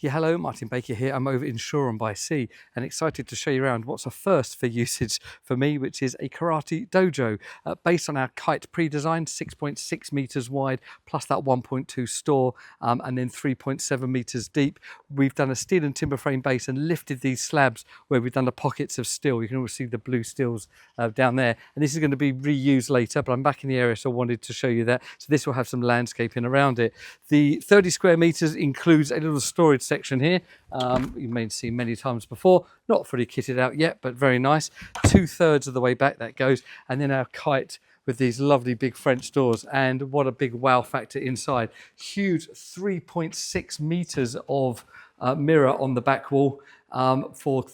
Yeah, hello, Martin Baker here. I'm over in Shoreham-by-sea and excited to show you around what's a first for usage for me, which is a Karate Dojo based on our Kite pre-designed, 6.6 meters wide, plus that 1.2 store, and then 3.7 meters deep. We've done a steel and timber frame base and lifted these slabs where we've done the pockets of steel. You can always see the blue steels down there. And this is going to be reused later, but I'm back in the area, so I wanted to show you that. So this will have some landscaping around it. The 30 square meters includes a little storage section here. You may have seen many times before, not fully kitted out yet, but very nice. 2/3 of the way back that goes, and then our Kite with these lovely big French doors, and what a big wow factor inside. Huge 3.6 meters of mirror on the back wall for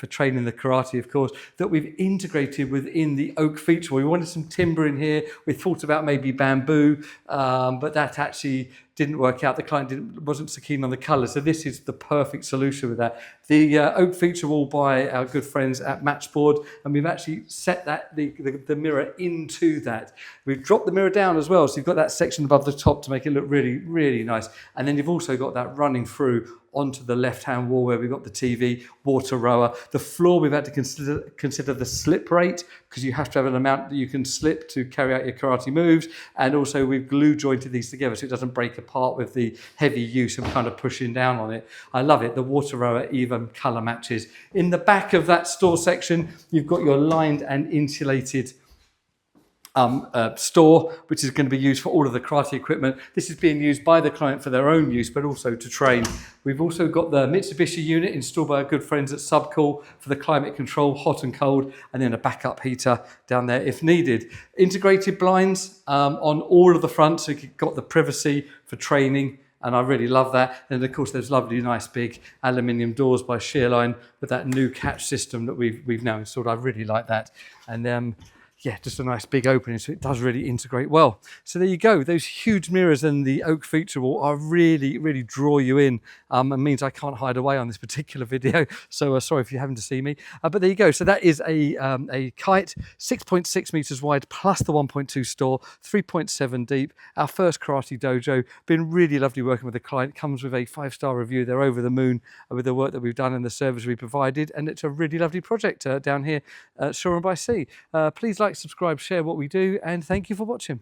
training the karate, of course, that we've integrated within the oak feature. We wanted some timber in here. We thought about maybe bamboo, but that actually didn't work out. The client wasn't so keen on the colour, so this is the perfect solution with that. The oak feature wall by our good friends at Matchboard, and we've actually set that the mirror into that. We've dropped the mirror down as well, so you've got that section above the top to make it look really, really nice. And then you've also got that running through onto the left-hand wall where we've got the TV, water rower. The floor, we've had to consider the slip rate, because you have to have an amount that you can slip to carry out your karate moves. And also we've glue jointed these together so it doesn't break apart with the heavy use of kind of pushing down on it. I love it. The water rower even colour matches. In the back of that store section, you've got your lined and insulated store, which is going to be used for all of the karate equipment. This is being used by the client for their own use, but also to train. We've also got the Mitsubishi unit installed by our good friends at Subcool for the climate control, hot and cold, and then a backup heater down there if needed. Integrated blinds on all of the fronts, so you've got the privacy for training, and I really love that. And of course, there's lovely, nice, big aluminium doors by Shearline with that new catch system that we've now installed. I really like that. And yeah, just a nice big opening, so it does really integrate well. So there you go. Those huge mirrors and the oak feature wall are really, really draw you in. And means I can't hide away on this particular video. So sorry if you're having to see me. But there you go. So that is a Kite, 6.6 meters wide, plus the 1.2 store, 3.7 deep. Our first Karate Dojo. Been really lovely working with the client. Comes with a 5-star review. They're over the moon with the work that we've done and the service we provided. And it's a really lovely project down here at Shoreham-by-sea. Please like, subscribe, share what we do, and thank you for watching.